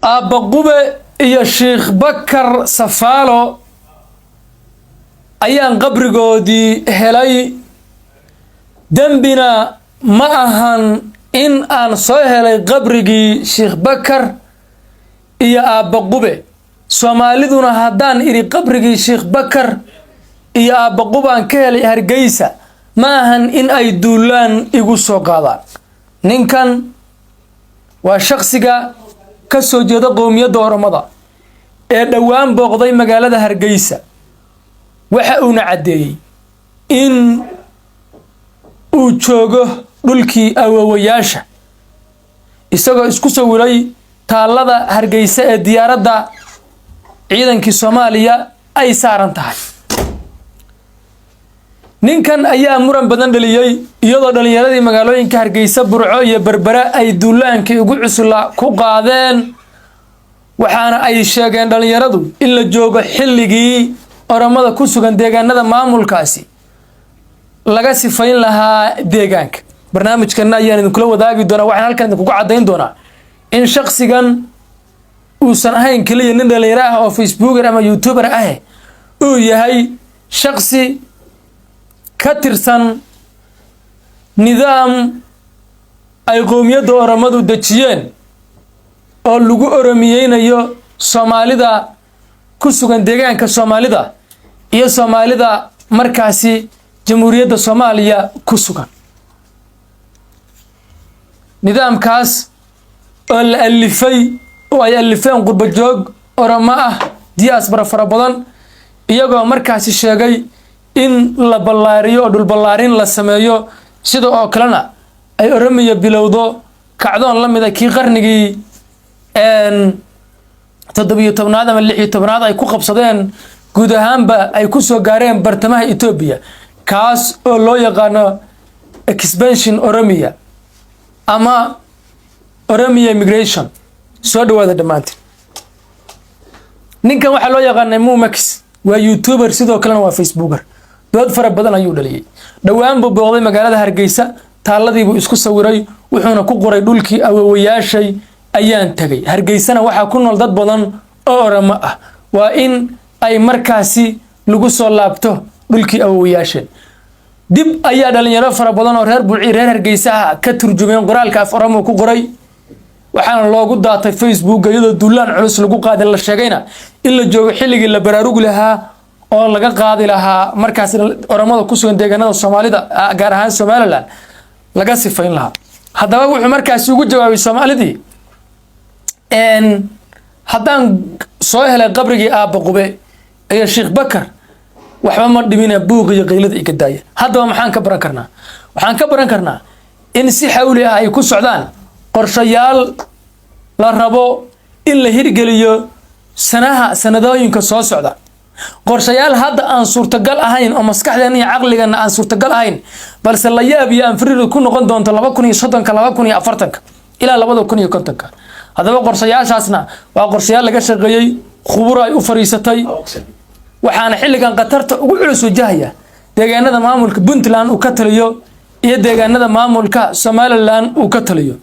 Abaqube iyo Sheikh Bakar Safalo ayaan qabrigoodii helay. dambina ma ahan in aan soo helay qabrigii Sheikh Bakar iyo Abaqube. Soomaaliduna haddaan iri qabrigii Sheikh Bakar iyo Abaqube aan ka helay Hargeysa ma ahan in ay duulaan igu soo qaadaan. ninkan waa shakhsiga ka soo jeeda qowmiyadda Oromada ee dhawaan booqday magaalada Hargeysa. waxa uu cadeeyay in uu joogo dhulkii awowayaasha isagoo isku sawiray taalada Hargeysa ee diyaaradda ciidankii Soomaaliya ay saaran tahay. ninkan ayaa muran badan dhaliyay iyadoo dhalinyaradii magaalooyinka Hargeysa, Burco iyo Berbera ay duulaankii ugu cusla ku qaadeen. waxaana ay sheegeen dhalinyaradu in la joogo xilligii Oromada ku sugan deegaanada maamulkaasi laga sifayn lahaa deegaanka. barnaamijkan ayaan idinkula wadaagi doonaa, waxaan halkan idinku cadeyn doonaa in shakhsigan uusan ahayn kaliya nin dhalinyaro ah oo Facebooker ama YouTuber ah, uu yahay shakhsi ka tirsan nidaam ay qowmiyadda Oromadu dejiyeen oo lagu oromiyeynayo Soomaalida ku sugan deegaanka Soomaalida iyo Soomaalida markaasi Jamhuuriyadda Soomaaliya ku sugan. nidaamkaas oo la alifay oo ay alifeen qurba joog Oromo ah diaspora fara badan, iyagoo markaasi sheegay in la ballaariyo oo dhul ballaarin la sameeyo, sida oo kalena ay Oromiya bilowdo kacdoon la mid ah kii qarnigii 17aad ama 16aad ay ku qabsadeen guud ahaanba ay ku soo gaareen bartamaha Ethiopia, kaas oo loo yaqaano expansion Oromiya ama Oromiya immigration. soo dhawaada dhamaantiin. ninkan waxa loo yaqaanay Mumax, waa YouTuber sidoo kalena waa Facebooker. dood fara badan ayuu dhaliyay. dhawaan buu booqday magaalada Hargeysa, taaladii buu isku sawiray, wuxuuna ku qoray dhulkii awowayaashay ayaan tagay. Hargeysana waxa ku nool dad badan oo Oromo ah. waa in ay markaasi lagu soo laabto dhulkii awowayaashay. dib ayaa dhalinyaro fara badan oo reer Burci reer Hargeysa ah ka turjumeen qoraalka af Oromo ku qoray, waxaana loogu daatay Facebook iyadoo duulaan culus lagu qaaday. la sheegayna in la joogo xilligii la baraarugi lahaa oo laga qaadi lahaa markaas Oromada ku sugan deegaanada Soomaalida, gaar ahaan Somaliland, laga sifayn lahaa. haddaba wuxuu markaas ugu jawaabay Soomaalidii haddaan soo helay qabrigii Abaqube iyo Sheikh Bakar waxba ma dhimina buuq iyo qiilada iga daaya. haddaba maxaan ka baran karnaa? waxaan ka baran karnaa in si xawli ah ay ku socdaan qorshayaal la rabo in la hirgeliyo sanadooyinka soo socda. qorshayaal hadda aan suurtagal ahayn oo maskaxdeena iyo caqligeena aan suurtagal ahayn, balse la yaab iyo aan firiir ku noqon doonto 2030 2040 ilaa 2050. haddaba qorshayaashaasna waa qorshayaal laga shaqeeyay, khuburo ay u fariisatay, waxaana xilligan qatarta ugu culus wajahaya deegaanada maamulka Puntland uu ka taliyo iyo deegaanada maamulka Somaliland uu ka taliyo,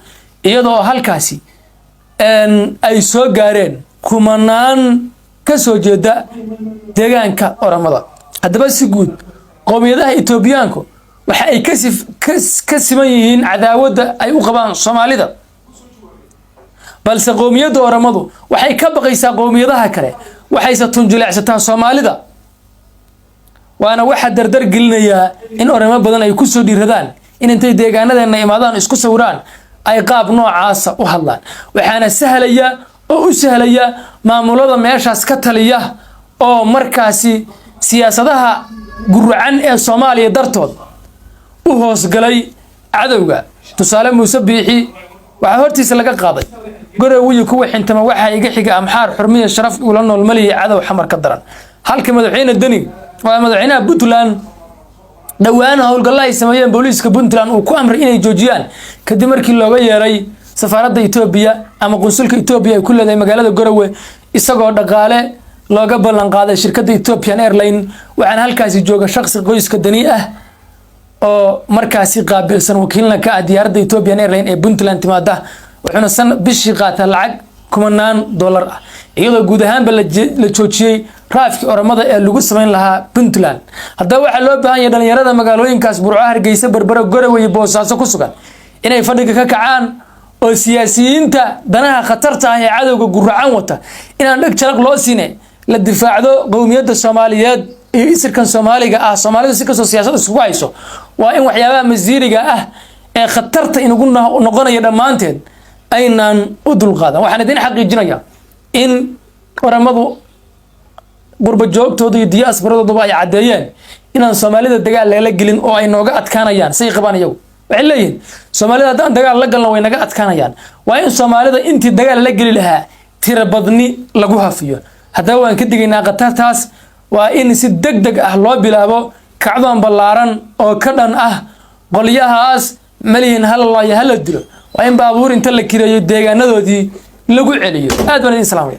iyadoo halkaasi ay soo gaareen kumanaan ka soo jeeda deegaanka Oromada. haddaba si guud qowmiyadaha Etoobiyaanku waxa ay ka siman yihiin cadaawadda ay u qabaan Soomaalida, balse qowmiyadda Oromadu waxay ka baqaysaa qowmiyadaha kale, waxayse tunjilecsataa Soomaalida. waana waxa dardar gelinaya in Oromo badan ay ku soo dhiiradaan in intay deegaanadeena imaadaan isku sawiraan ay qaab noocaas u hadlaan. waxaana sahlaya oo u sahlaya maamulada meeshaas ka taliya oo markaasi siyaasadaha gurcan ee Soomaaliya dartood u hoosgalay cadawga. tusaale Muuse Biixi waxa hortiisa laga qaaday Garowe kuwa xintama waxa iga xiga Amxaar xurmiye sharaf u la nool maliye cadow xamar ka daran. halka madaxweyne Dani waa madaxweynaha Puntland dhawaan howlgallada ay sameeyeen booliiska Puntland uu ku amray inay joojiyaan kadib markii looga yeeray safaaradda Ethiopia ama qunsulka Ethiopia ay ku leedahay magaalada Garowe, isagoo dhaqaale looga ballan qaaday shirkadda Ethiopian Airlines. waxaan halkaasi jooga shakhsi qoyska Dani ah oo markaasi qaabilsan wakiilna ka ah diyaaradda Ethiopian Airlines ee Puntland timaada, wuxuuna bishii qaata lacag kumanaan dollar ah iyadoo guud ahaanba la joojiyey raafkii oramada ee lagu samayn lahaa Puntland haddaba waxaa loo baahan yahay dhalinyarada magaalooyinkaas Burco Hargeysa Berbera Garowe iyo Boosaaso ku sugan inay fadhiga ka kacaan oo siyaasiyiinta danaha khatarta ah ee cadawga guracan wata inaan dhag jalaq loo siinay la difaacdo qowmiyadda Soomaaliyeed iyo isirkan Soomaaliga ah Soomaalidu si kasoo siyaasad isku hayso waa in waxyaabaha masiiriga ah ee khatarta inagu noqonaya dhamaanteen aynaan u dulqaadan waxaan idin xaqiijinayaa in oramadu qurba joogtooda iyo diyaasbaradooda ay cadeeyeen inaan Soomaalida dagaal la gelin oo ay nooga adkaanayaan say qabaan iyagu waxay leeyihiin Soomaalida hadaan dagaal la galno way naga adkaanayaan waa in Soomaalida intii dagaal la gali lahaa tira badni lagu hafiyo haddaba waan ka digaynaa qatartaas waa in si degdeg ah loo bilaabo kacdoon ballaaran oo ka dhan ah qolyahaas malihin hal la dilo waa in baabuur inta la kireeyo deegaanadoodii lagu celiyo aad baan idin salaamay